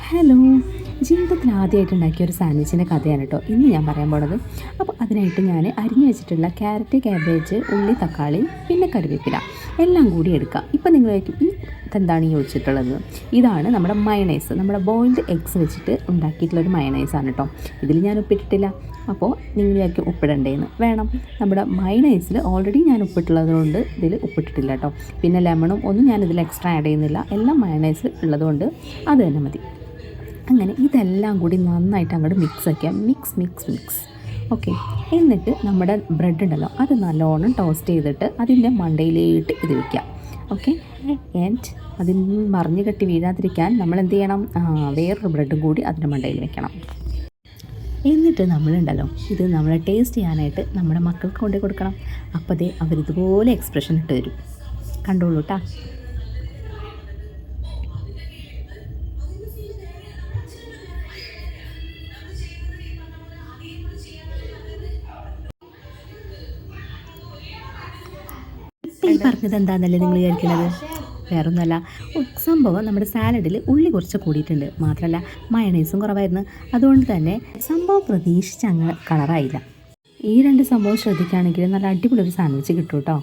Hello, ജീവിതത്തിൽ ആദ്യമായിട്ട് ഉണ്ടാക്കിയ ഒരു സാൻഡ്വിച്ചിൻ്റെ കഥയാണ് കേട്ടോ ഇന്ന് ഞാൻ പറയാൻ പോണത്. അപ്പോൾ അതിനായിട്ട് ഞാൻ അരിഞ്ഞു വെച്ചിട്ടുള്ള ക്യാരറ്റ്, ക്യാബേജ്, ഉള്ളി, തക്കാളി, പിന്നെ കറിവേപ്പില എല്ലാം കൂടി എടുക്കാം. ഇപ്പം നിങ്ങൾ ചോദിക്കും ഇതെന്താണ് ഈ ഒഴിച്ചിട്ടുള്ളത്? ഇതാണ് നമ്മുടെ മയണൈസ്, നമ്മുടെ ബോയിൽഡ് എഗ്സ് വെച്ചിട്ട് ഉണ്ടാക്കിയിട്ടുള്ളൊരു മയണൈസാണ് കേട്ടോ. ഇതിൽ ഞാൻ ഉപ്പിട്ടിട്ടില്ല. അപ്പോൾ നിങ്ങൾ വിചാരിക്കും ഉപ്പിടണ്ടേന്ന്. വേണം, നമ്മുടെ മയണൈസിൽ ഓൾറെഡി ഞാൻ ഉപ്പിട്ടുള്ളത് കൊണ്ട് ഇതിൽ ഉപ്പിട്ടിട്ടില്ല കേട്ടോ. പിന്നെ ലെമണും ഒന്നും ഞാനിതിൽ എക്സ്ട്രാ ആഡ് ചെയ്യുന്നില്ല. എല്ലാം മയണൈസിൽ ഉള്ളതുകൊണ്ട് അത് തന്നെ മതി. അങ്ങനെ ഇതെല്ലാം കൂടി നന്നായിട്ട് അങ്ങോട്ട് മിക്സ് ആക്കിയാൽ മിക്സ്. ഓക്കെ, എന്നിട്ട് നമ്മുടെ ബ്രെഡ് ഉണ്ടല്ലോ അത് നല്ലോണം ടോസ്റ്റ് ചെയ്തിട്ട് അതിൻ്റെ മണ്ടയിലേട്ട് ഇത് വയ്ക്കാം. ഓക്കെ, ആൻഡ് അതിൽ മറിഞ്ഞ് കെട്ടി വീഴാതിരിക്കാൻ നമ്മൾ എന്ത് ചെയ്യണം? വേറൊരു ബ്രെഡും കൂടി അതിൻ്റെ മണ്ടയിൽ വെക്കണം. എന്നിട്ട് നമ്മളുണ്ടല്ലോ ഇത് നമ്മൾ ടേസ്റ്റ് ചെയ്യാനായിട്ട് നമ്മുടെ മക്കൾക്ക് കൊണ്ടു കൊടുക്കണം. അപ്പോൾ ദേ അവരിതുപോലെ എക്സ്പ്രഷൻ ഇട്ട് തരും. കണ്ടോളൂ കേട്ടോ. ഈ പറഞ്ഞത് എന്താണെന്നല്ലേ നിങ്ങൾ വിചാരിക്കുന്നത്? വേറൊന്നുമല്ല, സംഭവം നമ്മുടെ സാലഡിൽ ഉള്ളി കുറച്ച് കൂടിയിട്ടുണ്ട്. മാത്രമല്ല മയണൈസും കുറവായിരുന്നു. അതുകൊണ്ട് തന്നെ സംഭവം പ്രതീക്ഷിച്ച് അങ്ങ് കളറായില്ല. ഈ രണ്ട് സംഭവം ശ്രദ്ധിക്കുകയാണെങ്കിൽ നല്ല അടിപൊളി ഒരു സാൻഡ്വിച്ച് കിട്ടും കേട്ടോ.